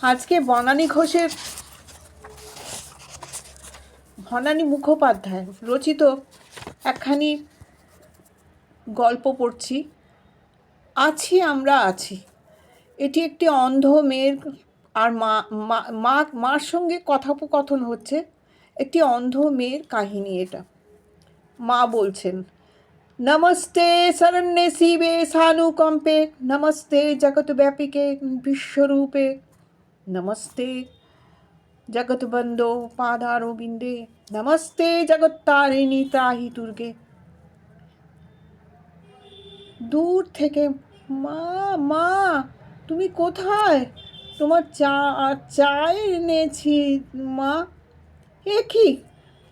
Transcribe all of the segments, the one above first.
আজকে বনানী মুখোপাধ্যায় রচিত একখানি গল্প পড়ছি। আছি আমরা আছি। এটি একটি অন্ধ মেয়ের আর মার সঙ্গে কথোপকথন হচ্ছে। একটি অন্ধ মেয়ের কাহিনী এটা। মা বলছেন, নমস্তে শরণ্যে শিবে সানুকম্পে, নমস্তে জগৎব্যাপিকে বিশ্বরূপে, নমস্তে জগৎবন্ধো পাদারবিন্দে, নমস্তে জগত্তারিণী ত্রাহি দুর্গে। দূর থেকে, মা মা তুমি কোথায়? তোমার চা এনেছি মা। এ কি,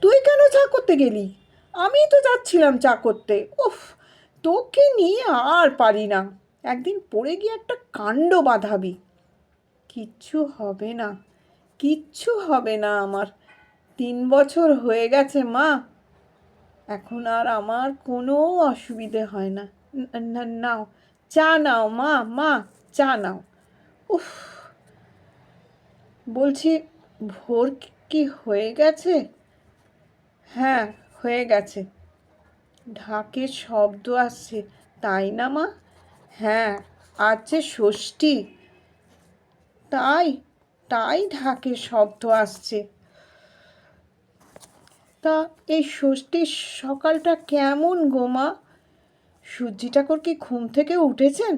তুই কেন চা করতে গেলি? আমি তো যাচ্ছিলাম চা করতে। উফ, তোকে নিয়ে আর পারি না। একদিন পড়ে গিয়ে একটা কাণ্ড বাঁধাবি। কিচ্ছু হবে না, কিচ্ছু হবে না আমার। 3 বছর হয়ে গেছে মা, এখন আর আমার কোনো অসুবিধে হয় না। নাও চা নাও মা, মা চা নাও। উফ, বলছি, ভোর কি হয়ে গেছে? হ্যাঁ, হয়ে গেছে। ঢাকের শব্দ আসছে, তাই না মা? হ্যাঁ, আজ যে ষষ্ঠী, তাই তাই ঢাকের শব্দ আসছে। তা এই ষষ্ঠীর সকালটা কেমন গো মা? সূর্যি ঠাকুর কি ঘুম থেকে উঠেছেন,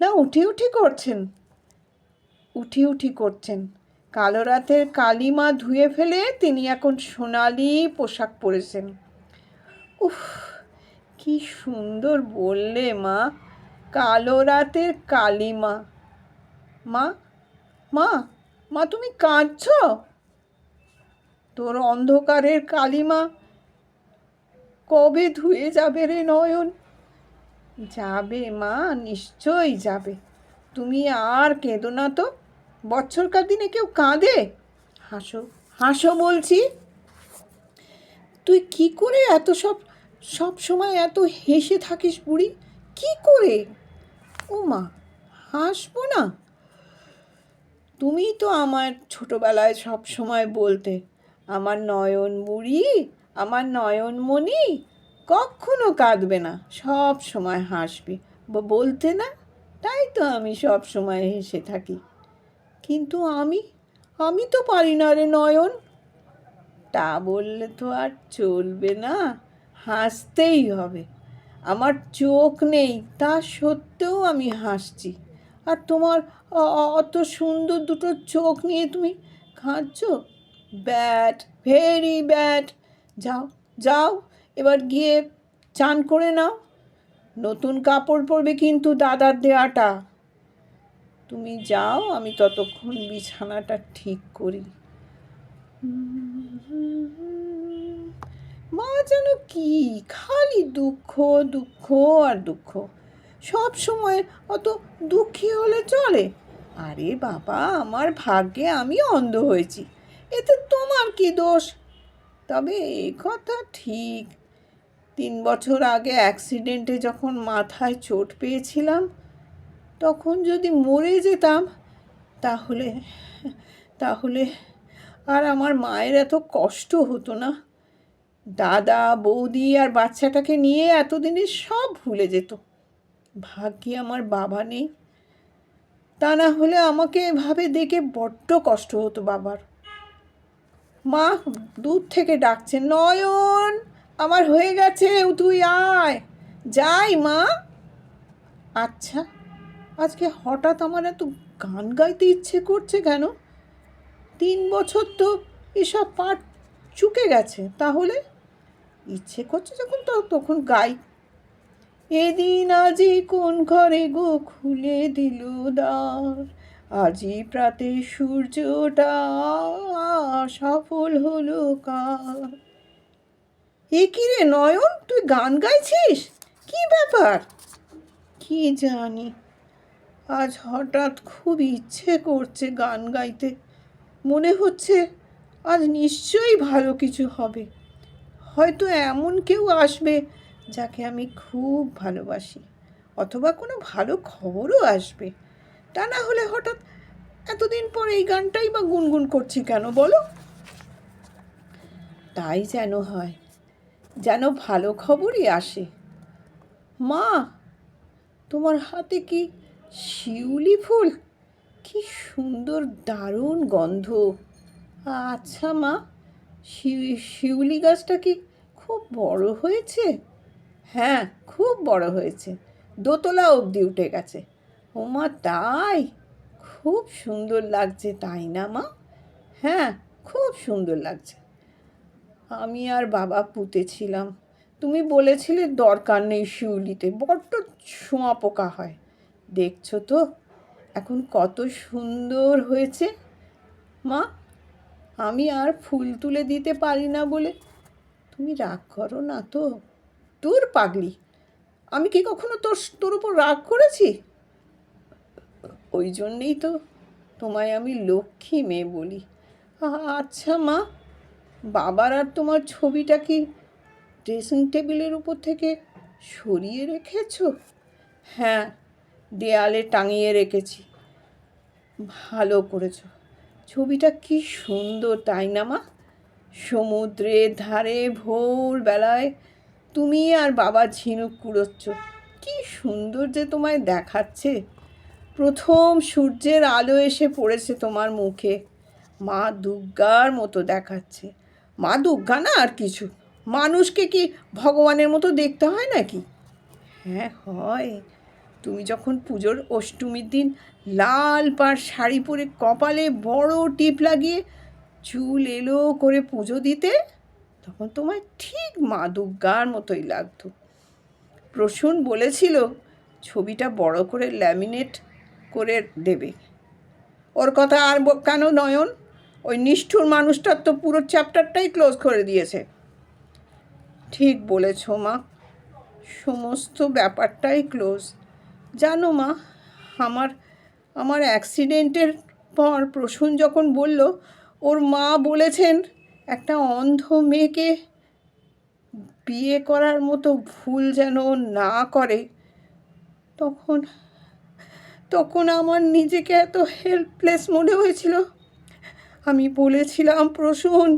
না উঠি করছেন? উঠি করছেন। কালো রাতের কালিমা ধুয়ে ফেলে তিনি এখন সোনালি পোশাক পরেছেন। উফ, কি সুন্দর বললে মা, কালো রাতের কালিমা। মা মা মা তুমি কাঁদছ? তোর অন্ধকারের কালিমা কবে ধুয়ে যাবে রে নয়ন? যাবে মা, নিশ্চয়ই যাবে। তুমি আর কেঁদো না তো। বছরকার দিনে কেউ কাঁদে? হাসো হাসো বলছি। তুই কি করে সব সময় এত হেসে থাকিস বুড়ি? কি করে? ও মা, হাসবো না? তুমি তো আমার ছোটবেলায় সব সময় বলতে, আমার নয়ন বুড়ি, আমার নয়নমণি কখনো কাঁদবে না, সব সময় হাসবে, বলতে না? তাই তো আমি সব সময় হেসে থাকি। কিন্তু আমি তো পারি না রে নয়ন। তা বললে তো আর চলবে না, হাসতেই হবে। আমার চোখ নেই, তা সত্ত্বেও আমি হাসছি। আর তোমার অত সুন্দর দুটো চোখ নিয়ে তুমি কাঁদছো? Bad, very bad. যাও যাও, এবার গিয়ে চান করে নাও। নতুন কাপড় পরবে কিন্তু দাদার দেওয়াটা। তুমি যাও, আমি ততক্ষণ বিছানাটা ঠিক করি। মা যেন কি খালি দুঃখ দুঃখ আর দুঃখ, সব সময় অত দুঃখী হলে চলে? আরে বাবা, আমার ভাগ্যে আমি অন্ধ হয়েছি, এতে তোমার কি দোষ? তবে এ কথা ঠিক, 3 বছর আগে অ্যাক্সিডেন্টে যখন মাথায় চোট পেয়েছিলাম, তখন যদি মরে যেতাম, তাহলে তাহলে আর আমার মায়ের এত কষ্ট হতো না। দাদা বৌদি আর বাচ্চাটাকে নিয়ে এতদিনে সব ভুলে যেত। ভাগ্যে আমার বাবা নেই, তা না হলে আমাকে এভাবে দেখে বড্ড কষ্ট হতো বাবার। মা দূর থেকে ডাকছে, নয়ন আমার হয়ে গেছে, তুই আয়। যাই মা। আচ্ছা, আজকে হঠাৎ আমার এত গান গাইতে ইচ্ছে করছে কেন? 3 বছর তো এসব পাঠ চুকে গেছে, তাহলে ইচ্ছে করছে যখন তখন গাই। এদিন আজি কোন ঘরে গো খুলে দিল দ্বার, আজি প্রাতে সূর্যটা সফল হলো কার। এ কি রে নয়ন, তুই গান গাইছিস? কি ব্যাপার? কি জানি, আজ হঠাৎ খুব ইচ্ছে করছে গান গাইতে। মনে হচ্ছে আজ নিশ্চয়ই ভালো কিছু হবে। হয়তো এমন কেউ আসবে যাকে আমি খুব ভালোবাসি, অথবা কোনো ভালো খবরও আসবে। তা না হলে হঠাৎ এতদিন পর এই গানটাই বা গুনগুন করছি কেন বলো? তাই যেন হয়, যেন ভালো খবরই আসে। মা, তোমার হাতে কি শিউলি ফুল? কি সুন্দর, দারুণ গন্ধ। আচ্ছা মা, শিউলি গাছটা কি খুব বড় হয়েছে? হ্যাঁ, খুব বড় হয়েছে, দোতলা অবধি উঠে গেছে। ও মা, তাই? খুব সুন্দর লাগছে, তাই না মা? হ্যাঁ, খুব সুন্দর লাগছে। আমি আর বাবা পুঁতেছিলাম, তুমি বলেছিলে দরকার নেই শিউলিতে, বড্ড ছোঁয়া পোকা হয়। দেখছো তো এখন কত সুন্দর হয়েছে। মা, আমি আর ফুল তুলে দিতে পারি না বলে তুমি রাগ করো না তো? দূর পাগলি, আমি কি কখনো তোর উপর রাগ করেছি? ওই জন্যেই তো তোমায় আমি লক্ষ্মী মেয়ে বলি। আচ্ছা মা, বাবার আর তোমার ছবিটা কি ড্রেসিং টেবিলের উপর থেকে সরিয়ে রেখেছো? হ্যাঁ, দেয়ালে টাঙিয়ে রেখেছি। ভালো করেছো। ছবিটা কি সুন্দর, তাই না মা? সমুদ্রের ধারে ভোরবেলায় তুমি আর বাবা ঝিনুক কুড়োচ্ছ, কি সুন্দর যে তোমায় দেখাচ্ছে। প্রথম সূর্যের আলো এসে পড়েছে তোমার মুখে, মা দুর্গার মতো দেখাচ্ছে। মা দুর্গা না আর কিছু, মানুষকে কি ভগবানের মতো দেখতে হয় নাকি? হ্যাঁ হয়। তুমি যখন পুজোর অষ্টমীর দিন লাল পাড় শাড়ি পরে কপালে বড় টিপ লাগিয়ে চুল এলো করে পুজো দিতে, তখন তোমায় ঠিক মা দুর্গার মতোই লাগতো। প্রসূন বলেছিল ছবিটা বড় করে ল্যামিনেট করে দেবে। ওর কথা আর কেন নয়ন? ওই নিষ্ঠুর মানুষটার তো পুরো চ্যাপ্টারটাই ক্লোজ করে দিয়েছে। ঠিক বলেছ মা, সমস্ত ব্যাপারটাই ক্লোজ। জানো মা, আমার আমার অ্যাক্সিডেন্টের পর প্রসূন যখন বলল ওর মা বলেছেন একটা অন্ধ মেয়েকে বিয়ে করার মতো ভুল যেন না করে, তখন তখন আমার নিজেকে এত হেল্পলেস মনে হয়েছিল। আমি বলেছিলাম, প্রসূন,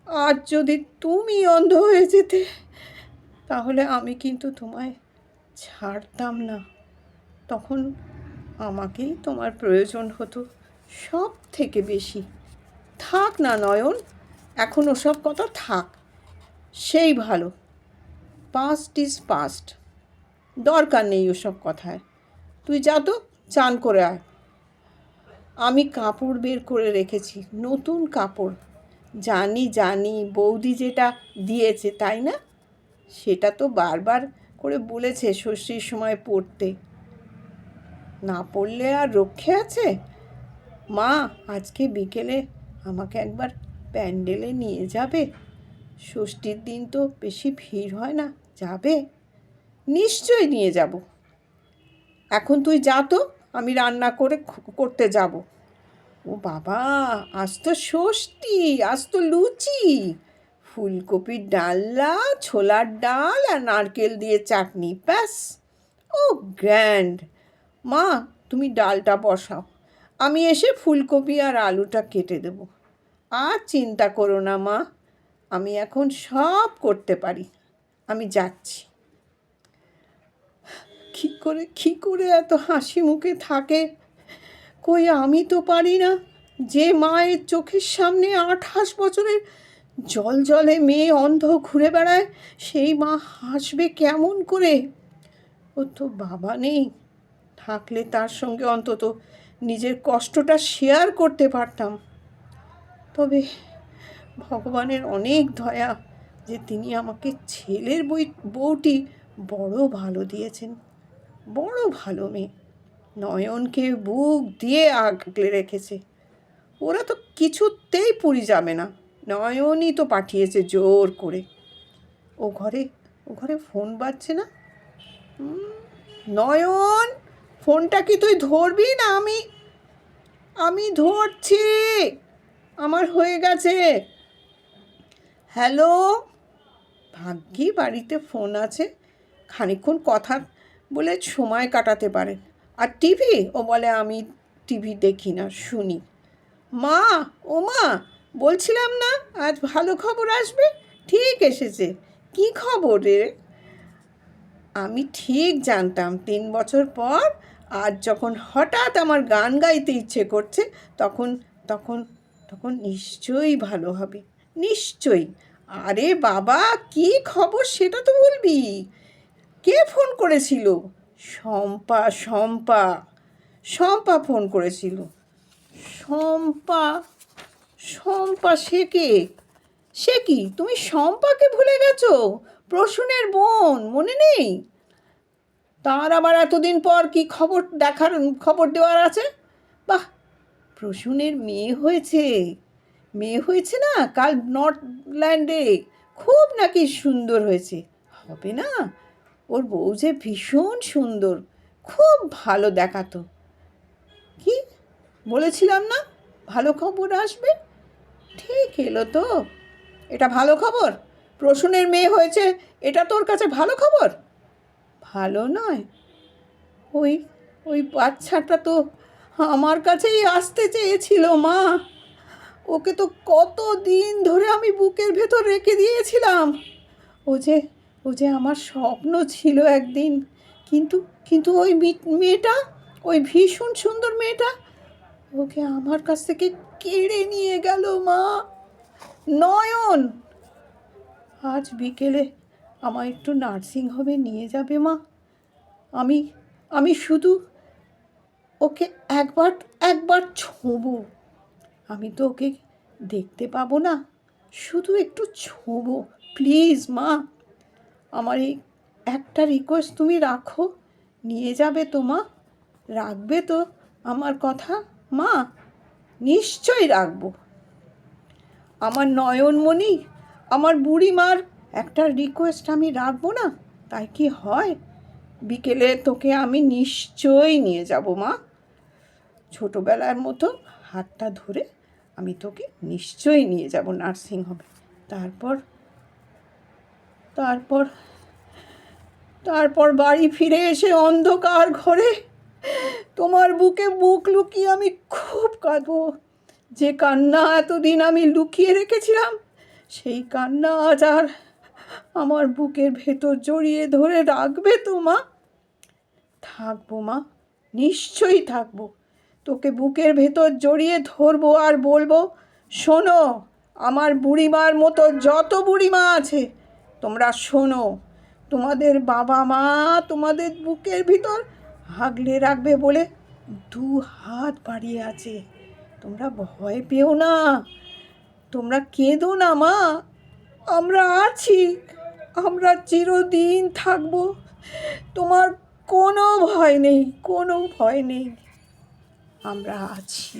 আজ যদি তুমি অন্ধ হয়ে যেতে তাহলে আমি কিন্তু তোমায় ছাড়তাম না। তখন আমাকেই তোমার প্রয়োজন হতো সব থেকে বেশি। থাক না নয়ন, এখন ওসব কথা থাক, সেই ভালো। পাস্ট ইজ পাস্ট, দরকার নেই ওসব কথায়। তুই যা তো, চান করে আয়। আমি কাপড় বের করে রেখেছি, নতুন কাপড়। জানি জানি বৌদি যেটা দিয়েছে, তাই না? সেটা তো বারবার করে বলেছে ষষ্ঠীর সময় পরতে, না পরলে আর রক্ষে আছে? মা, আজকে বিকেলে আমাকে একবার প্যান্ডেলে নিয়ে যাবে? ষষ্ঠীর দিন তো বেশি ভিড় হয় না, যাবে? নিশ্চয়ই নিয়ে যাব। এখন তুই যা তো, আমি রান্না করতে যাব। ও বাবা, আজ তো ষষ্ঠী, আজ তো লুচি, ফুলকপির ডালনা, ছোলার ডাল আর নারকেল দিয়ে চাটনি, ব্যাস। ও গ্র্যান্ড। মা, তুমি ডালটা বসাও, আমি এসে ফুলকপি আর আলুটা কেটে দেব। আর চিন্তা করো না মা, আমি এখন সব করতে পারি। আমি যাচ্ছি। কী করে এত হাসি মুখে থাকে? কই, আমি তো পারি না। যে মায়ের চোখের সামনে 28 বছরের জলজলে মেয়ে অন্ধ ঘুরে বেড়ায়, সেই মা হাসবে কেমন করে? ও তো বাবা নেই, থাকলে তার সঙ্গে অন্তত নিজের কষ্টটা শেয়ার করতে পারতাম। তবে ভগবানের অনেক দয়া যে তিনি আমাকে ছেলের বউটি বড় ভালো দিয়েছেন, বড় ভালো মেয়ে। নয়নকে বুক দিয়ে আগলে রেখেছে। ওরা তো কিছুতেই পুরী যাবে না, নয়নই তো পাঠিয়েছে জোর করে। ও ঘরে ফোন বাজছে না? নয়ন, ফোনটা কি তুই ধরবি না? আমি ধরছি, আমার হয়ে গেছে। হ্যালো। ভাগ্যি বাড়িতে ফোন আছে, খানিকক্ষণ কথা বলে সময় কাটাতে পারে। আর টিভি, ও বলে আমি টিভি দেখি না, শুনি। মা, ও মা, বলছিলাম না আজ ভালো খবর আসবে? ঠিক এসেছে। কি খবর রে? আমি ঠিক জানতাম 3 বছর পর আজ যখন হঠাৎ আমার গান গাইতে ইচ্ছে করছে, তখন তখন তখন নিশ্চয়ই ভালো হবে, নিশ্চয়ই। আরে বাবা, কি খবর সেটা তো বলবি। কে ফোন করেছিল? শম্পা, শম্পা, শম্পা ফোন করেছিল। শম্পা, শম্পা সে কে? সে কি, তুমি শম্পাকে ভুলে গেছো? প্রসূনের বোন, মনে নেই? তার আবার এতদিন পর কি খবর খবর দেওয়ার আছে? বাহ, প্রসূনের মেয়ে হয়েছে। মেয়ে হয়েছে না কাল নর্থল্যান্ডে, খুব নাকি সুন্দর হয়েছে। হবে না? ওর বউ যে ভীষণ সুন্দর, খুব ভালো দেখাতো। কি বলেছিলাম না ভালো খবর আসবে? ঠিক এলো তো। এটা ভালো খবর? প্রসূনের মেয়ে হয়েছে, এটা তোর কাছে ভালো খবর? ভালো নয়? ওই ওই বাচ্চাটা তো আমার কাছেই আসতে চেয়েছিল মা। ওকে তো কত দিন ধরে আমি বুকের ভেতর রেখে দিয়েছিলাম। ও যে ও যে আমার স্বপ্ন ছিল একদিন। কিন্তু কিন্তু ওই মেয়েটা, ওই ভীষণ সুন্দর মেয়েটা, ওকে আমার কাছ থেকে কেড়ে নিয়ে গেল মা। নয়ন, আজ বিকেলে আমায় একটু নার্সিংহোমে নিয়ে যাবে মা? আমি আমি শুধু ওকে একবার একবার ছোঁবো। আমি তো ওকে দেখতে পাবো না, শুধু একটু ছোঁবো, প্লিজ মা। আমার এই একটা রিকোয়েস্ট তুমি রাখো। নিয়ে যাবে তো মা? রাখবে তো আমার কথা মা? নিশ্চয়ই রাখবো। আমার নয়নমণি, আমার বুড়িমার একটা রিকোয়েস্ট আমি রাখবো না? তাই কি হয়? বিকেলে তোকে আমি নিশ্চয়ই নিয়ে যাব মা। ছোটোবেলার মতো হাতটা ধরে আমি তোকে নিশ্চয়ই নিয়ে যাব নার্সিংহোমে। তারপর তারপর তারপর বাড়ি ফিরে এসে অন্ধকার ঘরে তোমার বুকে বুক লুকিয়ে আমি খুব কাঁদবো। যে কান্না এতদিন আমি লুকিয়ে রেখেছিলাম, সেই কান্না আজ আর আমার বুকের ভেতর জড়িয়ে ধরে রাখবে তো মা? থাকবো মা, নিশ্চয়ই থাকবো। তোকে বুকের ভেতর জড়িয়ে ধরবো আর বলবো, শোনো, আমার বুড়িমার মতো যত বুড়িমা আছে তোমরা শোনো, তোমাদের বাবা মা তোমাদের বুকের ভিতর আগলে রাখবে বলে 2 হাত বাড়িয়ে আছে। তোমরা ভয় পেও না, তোমরা কেঁদো না মা। আমরা আছি, আমরা চিরদিন থাকবো। তোমার কোনো ভয় নেই, কোনো ভয় নেই, আমরা আছি।